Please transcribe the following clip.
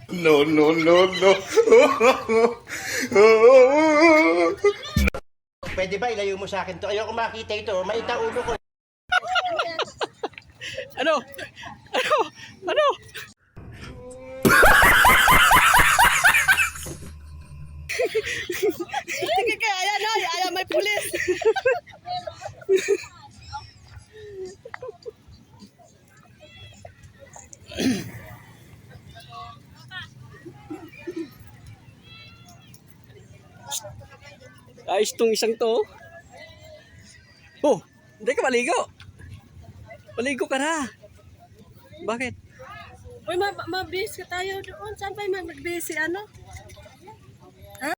No, no, no, no. Pwede ba ilayo mo sa akin to? Ayoko makita ito. Maita ulo ko. Ano? Ano? Ano? Sige ka, ayan o, ayan may pulis. Ayos tong isang to. Oh, hindi ka maligo. Maligo ka na. Bakit? Uy, mabis ka tayo doon. Saan pa yung mag-busy ano?